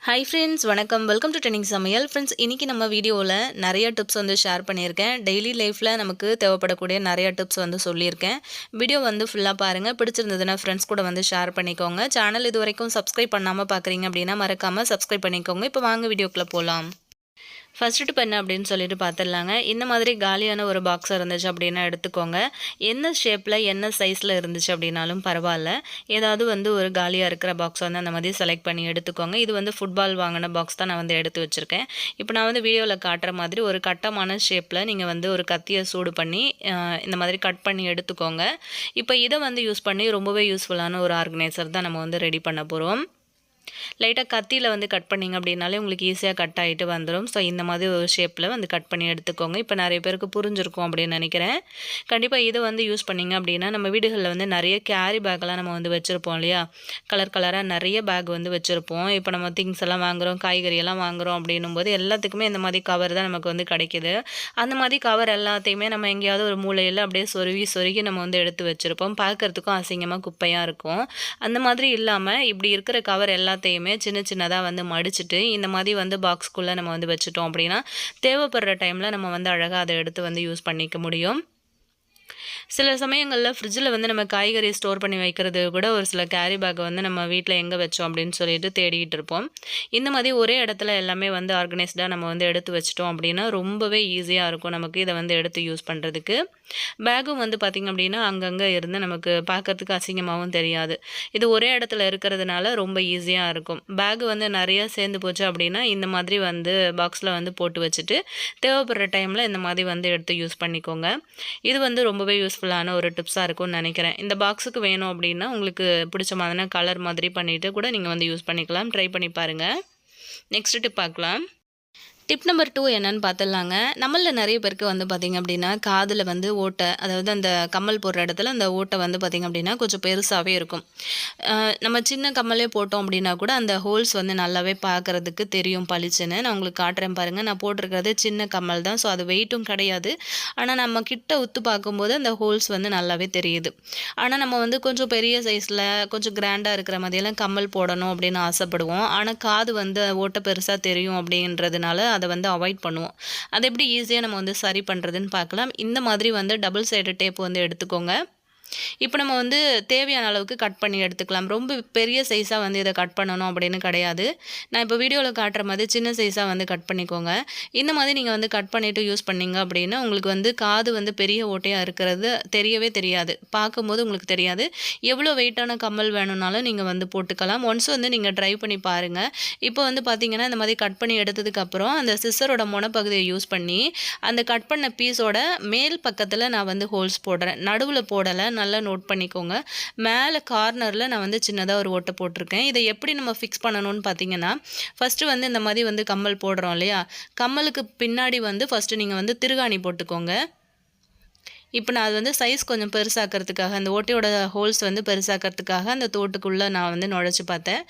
Hi friends, வணக்கம். Welcome to trending சமையல். Friends, இன்றைக்கி நம்ம வீடியோவில் நிறைய டிப்ஸ் வந்து ஷேர் பண்ணியிருக்கேன். டெய்லி லைஃப்பில் நமக்கு தேவைப்படக்கூடிய நிறைய டிப்ஸ் வந்து சொல்லியிருக்கேன். வீடியோ வந்து ஃபுல்லாக பாருங்கள். பிடிச்சிருந்ததுன்னா ஃப்ரெண்ட்ஸ் கூட வந்து ஷேர் பண்ணிக்கோங்க. சேனல் இது வரைக்கும் சப்ஸ்கிரைப் பண்ணாமல் பார்க்குறீங்க அப்படின்னா மறக்காமல் சப்ஸ்கிரைப் பண்ணிக்கோங்க. இப்போ வாங்க வீடியோக்குள்ளே போகலாம். ஃபர்ஸ்ட் டிப் என்ன அப்படின்னு சொல்லிட்டு பார்த்துடலாங்க. இந்த மாதிரி காலியான ஒரு பாக்ஸ் இருந்துச்சு அப்படின்னா எடுத்துக்கோங்க. என்ன ஷேப்பில் என்ன சைஸில் இருந்துச்சு அப்படின்னாலும் பரவாயில்ல. ஏதாவது வந்து ஒரு காலியாக இருக்கிற பாக்ஸ் வந்து அந்த மாதிரி செலக்ட் பண்ணி எடுத்துக்கோங்க. இது வந்து ஃபுட்பால் வாங்கின பாக்ஸ் தான் நான் வந்து எடுத்து வச்சுருக்கேன். இப்போ நான் வந்து வீடியோவில் காட்டுற மாதிரி ஒரு கட்டமான ஷேப்பில் நீங்கள் வந்து ஒரு கத்தியை சூடு பண்ணி இந்த மாதிரி கட் பண்ணி எடுத்துக்கோங்க. இப்போ இதை வந்து யூஸ் பண்ணி ரொம்பவே யூஸ்ஃபுல்லான ஒரு ஆர்கனைசர் தான் நம்ம வந்து ரெடி பண்ண போகிறோம். லைட்டாக கத்தியில் வந்து கட் பண்ணிங்க அப்படின்னாலே உங்களுக்கு ஈஸியாக கட் ஆகிட்டு வந்துடும். ஸோ இந்த மாதிரி ஒரு ஷேப்பில் வந்து கட் பண்ணி எடுத்துக்கோங்க. இப்போ நிறைய பேருக்கு புரிஞ்சிருக்கும் அப்படின்னு நினைக்கிறேன். கண்டிப்பாக இதை வந்து யூஸ் பண்ணிங்க அப்படின்னா நம்ம வீடுகளில் வந்து நிறைய கேரி பேக்கெல்லாம் நம்ம வந்து வச்சுருப்போம் இல்லையா? கலர் கலராக நிறைய பேக் வந்து வச்சுருப்போம். இப்போ நம்ம திங்ஸ் எல்லாம் வாங்குகிறோம், காய்கறியெல்லாம் வாங்குகிறோம் அப்படின்னும் போது எல்லாத்துக்குமே இந்த மாதிரி கவர் தான் நமக்கு வந்து கிடைக்கிது. அந்த மாதிரி கவர் எல்லாத்தையுமே நம்ம எங்கேயாவது ஒரு மூலையில் அப்படியே சொருகி நம்ம வந்து எடுத்து வச்சுருப்போம். பார்க்குறதுக்கும் அசிங்கமாக குப்பையாக இருக்கும். அந்த மாதிரி இல்லாமல் இப்படி இருக்கிற கவர் எல்லாத்தையுமே சின்ன சின்னதாக வந்து மடிச்சுட்டு இந்த மாதிரி வந்து பாக்ஸ்குள்ளே நம்ம வந்து வச்சுட்டோம் அப்படின்னா தேவைப்படுற டைமில் நம்ம வந்து அழகாக அதை எடுத்து வந்து யூஸ் பண்ணிக்க முடியும். சில சமயங்களில் ஃப்ரிட்ஜில் வந்து நம்ம காய்கறி ஸ்டோர் பண்ணி வைக்கிறது கூட ஒரு சில கேரி பேக்கை வந்து நம்ம வீட்டில் எங்கே வச்சோம் அப்படின்னு சொல்லிட்டு தேடிட்டு இருப்போம். இந்த மாதிரி ஒரே இடத்துல எல்லாமே வந்து ஆர்கனைஸ்டாக நம்ம வந்து எடுத்து வச்சிட்டோம் அப்படின்னா ரொம்பவே ஈஸியாக இருக்கும் நமக்கு இதை வந்து எடுத்து யூஸ் பண்ணுறதுக்கு. பேக்கும் வந்து பார்த்திங்க அப்படின்னா அங்கங்கே இருந்து நமக்கு பார்க்கறதுக்கு அசிங்கமாகவும் தெரியாது. இது ஒரே இடத்துல இருக்கிறதுனால ரொம்ப ஈஸியாக இருக்கும். பேக் வந்து நிறையா சேர்ந்து போச்சு அப்படின்னா இந்த மாதிரி வந்து பாக்ஸில் வந்து போட்டு வச்சுட்டு தேவைப்படுற டைமில் இந்த மாதிரி வந்து எடுத்து யூஸ் பண்ணிக்கோங்க. இது வந்து ரொம்பவே யூஸ்ஃபுல்லான ஒரு டிப்ஸாக இருக்கும்னு நினைக்கிறேன். இந்த பாக்ஸுக்கு வேணும் அப்படின்னா உங்களுக்கு பிடிச்ச மாதிரினா கலர் மாதிரி பண்ணிவிட்டு கூட நீங்கள் வந்து யூஸ் பண்ணிக்கலாம். ட்ரை பண்ணி பாருங்கள். நெக்ஸ்ட் டிப் பார்க்கலாம். டிப் நம்பர் 2 என்னன்னு பார்த்துடலாங்க. நம்மளில் நிறைய பேருக்கு வந்து பார்த்திங்க அப்படின்னா காதில் வந்து ஓட்டை, அதாவது அந்த கம்மல் போடுற இடத்துல அந்த ஓட்டை வந்து பார்த்திங்க அப்படின்னா கொஞ்சம் பெருசாகவே இருக்கும். நம்ம சின்ன கம்மலே போட்டோம் அப்படின்னா கூட அந்த ஹோல்ஸ் வந்து நல்லாவே பார்க்குறதுக்கு தெரியும் பளிச்சுன்னு. நான் உங்களுக்கு காட்டுறேன் பாருங்கள். நான் போட்டிருக்கிறது சின்ன கம்மல் தான். ஸோ அது வெயிட்டும் கிடையாது. ஆனால் நம்ம கிட்ட உத்து பார்க்கும்போது அந்த ஹோல்ஸ் வந்து நல்லாவே தெரியுது. ஆனால் நம்ம வந்து கொஞ்சம் பெரிய சைஸில் கொஞ்சம் கிராண்டாக இருக்கிற மாதிரியெல்லாம் கம்மல் போடணும் அப்படின்னு ஆசைப்படுவோம். ஆனால் காது வந்து ஓட்டை பெருசாக தெரியும் அப்படின்றதுனால அதை வந்து அவாய்ட் பண்ணுவோம். அதை எப்படி ஈஸியாக நம்ம வந்து சரி பண்ணுறதுன்னு பார்க்கலாம். இந்த மாதிரி வந்து டபுள் சைடு டேப் வந்து எடுத்துக்கோங்க. இப்போ நம்ம வந்து தேவையான அளவுக்கு கட் பண்ணி எடுத்துக்கலாம். ரொம்ப பெரிய சைஸாக வந்து இதை கட் பண்ணணும் அப்படின்னு கிடையாது. நான் இப்போ வீடியோவில் காட்டுற மாதிரி சின்ன சைஸாக வந்து கட் பண்ணிக்கோங்க. இந்த மாதிரி நீங்கள் வந்து கட் பண்ணிவிட்டு யூஸ் பண்ணிங்க அப்படின்னா உங்களுக்கு வந்து காது வந்து பெரிய ஓட்டையாக இருக்கிறது தெரியவே தெரியாது. பார்க்கும்போது உங்களுக்கு தெரியாது. எவ்வளோ வெயிட்டான கம்மல் வேணும்னாலும் நீங்கள் வந்து போட்டுக்கலாம். ஒன்ஸ் வந்து நீங்கள் ட்ரை பண்ணி பாருங்கள். இப்போ வந்து பார்த்தீங்கன்னா இந்த மாதிரி கட் பண்ணி எடுத்ததுக்கப்புறம் அந்த சிசரோட முனைப்பகுதியை யூஸ் பண்ணி அந்த கட் பண்ண பீஸோட மேல் பக்கத்தில் நான் வந்து ஹோல்ஸ் போடுறேன். நடுவில் போடலை. நல்லா நோட் பண்ணிக்கோங்க. மேலே கார்னரில் நான் வந்து சின்னதாக ஒரு ஓட்டை போட்டிருக்கேன். இதை எப்படி நம்ம ஃபிக்ஸ் பண்ணணும்னு பார்த்தீங்கன்னா ஃபஸ்ட்டு வந்து இந்த மாதிரி வந்து கம்மல் போடுறோம் இல்லையா? கம்மலுக்கு பின்னாடி வந்து ஃபஸ்ட்டு நீங்கள் வந்து திருகாணி போட்டுக்கோங்க. இப்போ நான் அது வந்து சைஸ் கொஞ்சம் பெருசாக்கிறதுக்காக அந்த ஓட்டையோட ஹோல்ஸ் வந்து பெருசாக்கிறதுக்காக அந்த தோட்டுக்குள்ளே நான் வந்து நுழைச்சி பார்த்தேன்.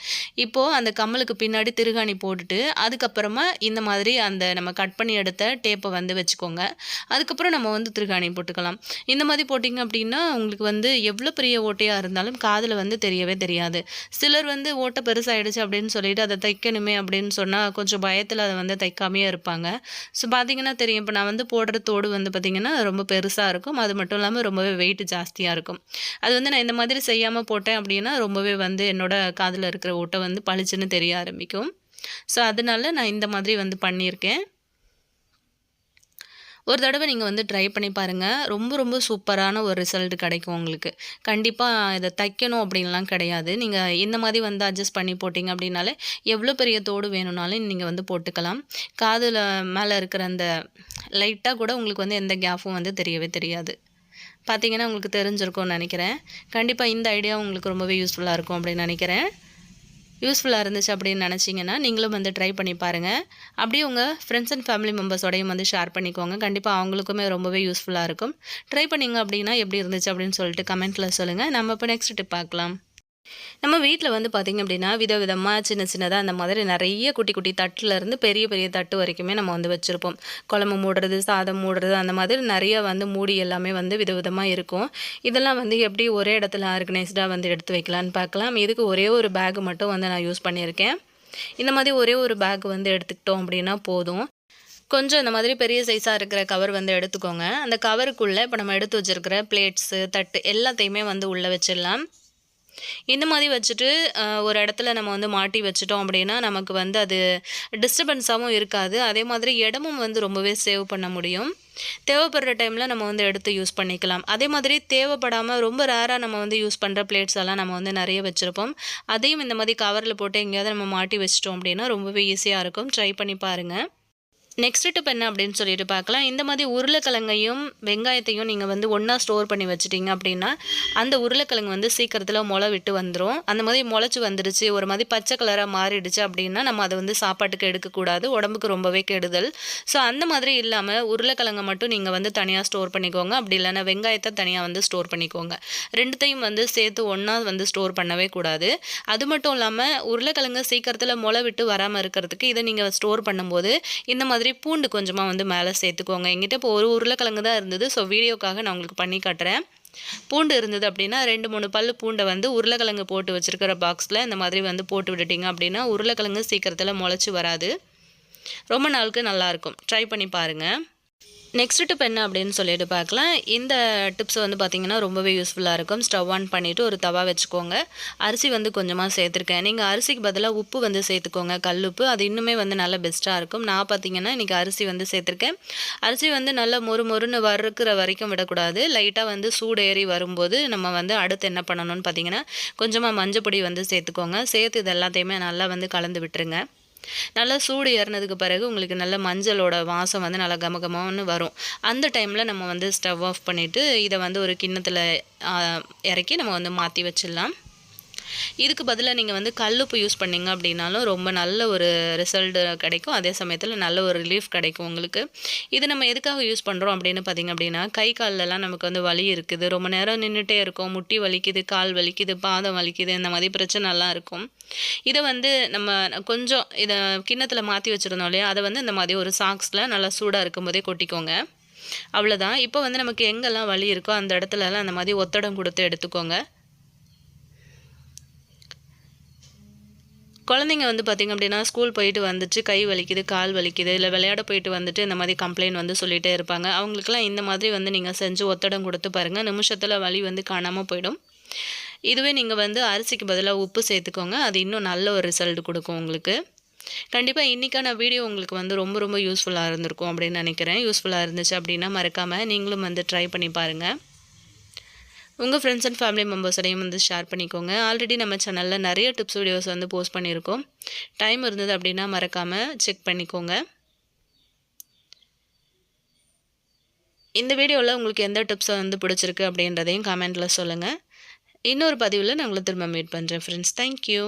இப்போது அந்த கம்மலுக்கு பின்னாடி திருகாணி போட்டுட்டு அதுக்கப்புறமா இந்த மாதிரி அந்த நம்ம கட் பண்ணி எடுத்த டேப்பை வந்து வச்சுக்கோங்க. அதுக்கப்புறம் நம்ம வந்து திருகாணி போட்டுக்கலாம். இந்த மாதிரி போட்டிங்க அப்படின்னா உங்களுக்கு வந்து எவ்வளோ பெரிய ஓட்டையாக இருந்தாலும் காதில் வந்து தெரியவே தெரியாது. சிலர் வந்து ஓட்டை பெருசாகிடுச்சு அப்படின்னு சொல்லிட்டு அதை தைக்கணுமே அப்படின்னு சொன்னால் கொஞ்சம் பயத்தில் அதை வந்து தைக்காமையே இருப்பாங்க. ஸோ பார்த்தீங்கன்னா தெரியும். இப்போ நான் வந்து போடுற தோடு வந்து பார்த்திங்கன்னா ரொம்ப பெருசாக இருக்கும். அது மட்டும் இல்லாமல் ரொம்பவே வெயிட் ஜாஸ்தியாக இருக்கும். அது வந்து நான் இந்த மாதிரி செய்யாமல் போட்டேன் அப்படின்னா ரொம்பவே வந்து என்னோட காதில் இருக்கிற ஓட்டை வந்து பளிச்சுன்னு தெரிய ஆரம்பிக்கும். ஸோ அதனால நான் இந்த மாதிரி வந்து பண்ணியிருக்கேன். ஒரு தடவை நீங்கள் வந்து ட்ரை பண்ணி பாருங்கள். ரொம்ப ரொம்ப சூப்பரான ஒரு ரிசல்ட் கிடைக்கும் உங்களுக்கு. கண்டிப்பாக இதை தைக்கணும் அப்படின்லாம் கிடையாது. நீங்கள் இந்த மாதிரி வந்து அட்ஜஸ்ட் பண்ணி போட்டிங்க அப்படின்னாலே எவ்வளோ பெரிய தோடு வேணும்னாலும் நீங்கள் வந்து போட்டுக்கலாம். காதில் மேலே இருக்கிற அந்த லைட்டாக கூட உங்களுக்கு வந்து எந்த கேப்பும் வந்து தெரியவே தெரியாது. பார்த்தீங்கன்னா உங்களுக்கு தெரிஞ்சிருக்கும்னு நினைக்கிறேன். கண்டிப்பாக இந்த ஐடியா உங்களுக்கு ரொம்பவே யூஸ்ஃபுல்லாக இருக்கும் அப்படின்னு நினைக்கிறேன். யூஸ்ஃபுல்லாக இருந்துச்சு அப்படின்னு நினச்சிங்கன்னா நீங்களும் வந்து ட்ரை பண்ணி பாருங்கள். அப்படியே உங்கள் ஃப்ரெண்ட்ஸ் அண்ட் ஃபேமிலி மெம்பர்ஸோடையும் வந்து ஷேர் பண்ணிக்கோங்க. கண்டிப்பாக அவங்களுக்குமே ரொம்பவே யூஸ்ஃபுல்லாக இருக்கும். ட்ரை பண்ணிங்க அப்படின்னா எப்படி இருந்துச்சு அப்படின்னு சொல்லிட்டு கமெண்ட்டில் சொல்லுங்கள். நம்ம இப்போ நெக்ஸ்ட் டிப் பார்க்கலாம். நம்ம வீட்டில் வந்து பார்த்திங்க அப்படின்னா விதவிதமாக சின்ன சின்னதாக அந்த மாதிரி நிறைய குட்டி குட்டி தட்டுலேருந்து பெரிய பெரிய தட்டு வரைக்குமே நம்ம வந்து வச்சுருப்போம். குழம்பு மூடுறது, சாதம் மூடுறது, அந்த மாதிரி நிறைய வந்து மூடி எல்லாமே வந்து விதவிதமாக இருக்கும். இதெல்லாம் வந்து எப்படி ஒரே இடத்துல ஆர்கனைஸ்டாக வந்து எடுத்து வைக்கலான்னு பார்க்கலாம். இதுக்கு ஒரே ஒரு பேக் மட்டும் வந்து நான் யூஸ் பண்ணியிருக்கேன். இந்த மாதிரி ஒரே ஒரு பேக் வந்து எடுத்துக்கிட்டோம் அப்படின்னா போதும். கொஞ்சம் இந்த மாதிரி பெரிய சைஸாக இருக்கிற கவர் வந்து எடுத்துக்கோங்க. அந்த கவருக்குள்ளே இப்போ நம்ம எடுத்து வச்சிருக்கிற பிளேட்ஸு, தட்டு எல்லாத்தையுமே வந்து உள்ளே வச்சிடலாம். இந்த மாதிரி வச்சுட்டு ஒரு இடத்துல நம்ம வந்து மாட்டி வச்சுட்டோம் அப்படின்னா, நமக்கு வந்து அது டிஸ்டர்பன்ஸாவும் இருக்காது. அதே மாதிரி இடமும் வந்து ரொம்பவே சேவ் பண்ண முடியும். தேவைப்படுற டைமில் நம்ம வந்து எடுத்து யூஸ் பண்ணிக்கலாம். அதே மாதிரி தேவைப்படாமல் ரொம்ப ரேராக நம்ம வந்து யூஸ் பண்ணுற பிளேட்ஸ் எல்லாம் நம்ம வந்து நிறைய வச்சுருப்போம். அதையும் இந்த மாதிரி கவரில் போட்டு எங்கேயாவது நம்ம மாட்டி வச்சிட்டோம் அப்படின்னா ரொம்பவே ஈஸியாக இருக்கும். ட்ரை பண்ணி பாருங்கள். நெக்ஸ்ட் டிப் என்ன அப்படின்னு சொல்லிட்டு பார்க்கலாம். இந்த மாதிரி உருளைக்கிழங்கையும் வெங்காயத்தையும் நீங்கள் வந்து ஒன்றா ஸ்டோர் பண்ணி வச்சுட்டீங்க அப்படின்னா, அந்த உருளைக்கிழங்கு வந்து சீக்கிரத்தில் முளை விட்டு வந்துடும். அந்த மாதிரி முளைச்சி வந்துடுச்சு, ஒரு மாதிரி பச்சை கலராக மாறிடுச்சு அப்படின்னா, நம்ம அதை வந்து சாப்பாட்டுக்கு எடுக்கக்கூடாது. உடம்புக்கு ரொம்பவே கெடுதல். ஸோ அந்த மாதிரி இல்லாமல் உருளைக்கிழங்கை மட்டும் நீங்கள் வந்து தனியாக ஸ்டோர் பண்ணிக்கோங்க. அப்படி இல்லைன்னா வெங்காயத்தை தனியாக வந்து ஸ்டோர் பண்ணிக்கோங்க. ரெண்டுத்தையும் வந்து சேர்த்து ஒன்றா வந்து ஸ்டோர் பண்ணவே கூடாது. அது மட்டும் இல்லாமல் உருளைக்கிழங்கு சீக்கிரத்தில் முளை விட்டு வராமல் இருக்கிறதுக்கு இதை நீங்கள் ஸ்டோர் பண்ணும்போது இந்த மாதிரி பூண்டு கொஞ்சமாக வந்து மேலே சேர்த்துக்கோங்க. எங்கிட்ட இப்போ ஒரு உருளைக்கிழங்கு தான் இருந்தது. ஸோ வீடியோக்காக நான் உங்களுக்கு பண்ணி காட்டுறேன். பூண்டு இருந்தது அப்படின்னா 2-3 பல்லு பூண்டை வந்து உருளைக்கிழங்கு போட்டு வச்சுருக்கிற பாக்ஸில் இந்த மாதிரி வந்து போட்டு விட்டுட்டிங்க அப்படின்னா உருளைக்கிழங்கு சீக்கிரத்தில் முளைச்சி வராது. ரொம்ப நாளுக்கு நல்லாயிருக்கும். ட்ரை பண்ணி பாருங்கள். நெக்ஸ்ட் டிப் என்ன அப்படின்னு சொல்லிட்டு பார்க்கலாம். இந்த டிப்ஸ் வந்து பார்த்திங்கன்னா ரொம்பவே யூஸ்ஃபுல்லாக இருக்கும். ஸ்டவ் ஆன் பண்ணிவிட்டு ஒரு தவா வச்சுக்கோங்க. அரிசி வந்து கொஞ்சமாக சேர்த்துருக்கேன். நீங்கள் அரிசிக்கு பதிலாக உப்பு வந்து சேர்த்துக்கோங்க, கல்லுப்பு. அது இன்னுமே வந்து நல்லா பெஸ்ட்டாக இருக்கும். நான் பார்த்திங்கன்னா இன்றைக்கி அரிசி வந்து சேர்த்துருக்கேன். அரிசி வந்து நல்லா மொறுன்னு வறுக்கிற வரைக்கும் விடக்கூடாது. லைட்டாக வந்து சூடு ஏறி வரும்போது நம்ம வந்து அடுத்து என்ன பண்ணணும்னு பார்த்திங்கன்னா கொஞ்சமாக மஞ்சள் பொடி வந்து சேர்த்துக்கோங்க. சேர்த்து இது எல்லாத்தையுமே நல்லா வந்து கலந்து விட்டுருங்க. நல்லா சூடு ஏறினதுக்கு பிறகு உங்களுக்கு நல்ல மஞ்சளோட வாசம் வந்து நல்லா கமகமன்னு வரும். அந்த டைமில் நம்ம வந்து ஸ்டவ் ஆஃப் பண்ணிவிட்டு இதை வந்து ஒரு கிண்ணத்தில் இறக்கி நம்ம வந்து மாற்றி வச்சிடலாம். இதுக்கு பதிலாக நீங்கள் வந்து கல்லுப்பு யூஸ் பண்ணிங்க அப்படின்னாலும் ரொம்ப நல்ல ஒரு ரிசல்ட் கிடைக்கும். அதே சமயத்தில் நல்ல ஒரு ரிலீஃப் கிடைக்கும் உங்களுக்கு. இது நம்ம எதுக்காக யூஸ் பண்ணுறோம் அப்படின்னு பார்த்திங்க அப்படின்னா, கை கால்லலாம் நமக்கு வந்து வலி இருக்குது, ரொம்ப நேரம் நின்றுட்டே இருக்கும், முட்டி வலிக்குது, கால் வலிக்குது, பாதம் வலிக்குது, இந்த மாதிரி பிரச்சனைலாம் இருக்கும். இதை வந்து நம்ம கொஞ்சம் இதை கிண்ணத்தில் மாற்றி வச்சுருந்தோம் இல்லையா, அதை வந்து இந்த மாதிரி ஒரு சாக்ஸில் நல்லா சூடாக இருக்கும்போதே கொட்டிக்கோங்க. அவ்வளோதான். இப்போ வந்து நமக்கு எங்கெல்லாம் வலி இருக்கோ அந்த இடத்துலலாம் அந்த மாதிரி ஒத்தடம் கொடுத்து எடுத்துக்கோங்க. குழந்தைங்க வந்து பார்த்திங்க அப்படின்னா ஸ்கூல் போயிட்டு வந்துட்டு கை வலிக்குது, கால் வலிக்குது, இல்லை விளையாட போயிட்டு வந்துட்டு இந்த மாதிரி கம்ப்ளைண்ட் வந்து சொல்லிகிட்டே இருப்பாங்க. அவங்களுக்குலாம் இந்த மாதிரி வந்து நீங்கள் செஞ்சு ஒத்தடம் கொடுத்து பாருங்கள். நிமிஷத்தில் வலி வந்து காணாமல் போயிடும். இதுவே நீங்கள் வந்து அரிசிக்கு பதிலாக உப்பு சேர்த்துக்கோங்க. அது இன்னும் நல்ல ஒரு ரிசல்ட் கொடுக்கும் உங்களுக்கு. கண்டிப்பாக இன்றைக்கான வீடியோ உங்களுக்கு வந்து ரொம்ப ரொம்ப யூஸ்ஃபுல்லாக இருந்திருக்கும் அப்படின்னு நினைக்கிறேன். யூஸ்ஃபுல்லாக இருந்துச்சு அப்படின்னா மறக்காமல் நீங்களும் வந்து ட்ரை பண்ணி பாருங்கள். உங்கள் ஃப்ரெண்ட்ஸ் அண்ட் ஃபேமிலி மெம்பர்ஸோடையும் வந்து ஷேர் பண்ணிக்கோங்க. ஆல்ரெடி நம்ம சேனலில் நிறைய டிப்ஸ் வீடியோஸ் வந்து போஸ்ட் பண்ணியிருக்கோம். டைம் இருந்தது அப்படின்னா மறக்காமல் செக் பண்ணிக்கோங்க. இந்த வீடியோவில் உங்களுக்கு எந்த டிப்ஸை வந்து பிடிச்சிருக்கு அப்படின்றதையும் கமெண்ட்டில் சொல்லுங்கள். இன்னொரு பதிவில் நான் உங்களை திரும்ப மீட் பண்ணுறேன் ஃப்ரெண்ட்ஸ். தேங்க்யூ.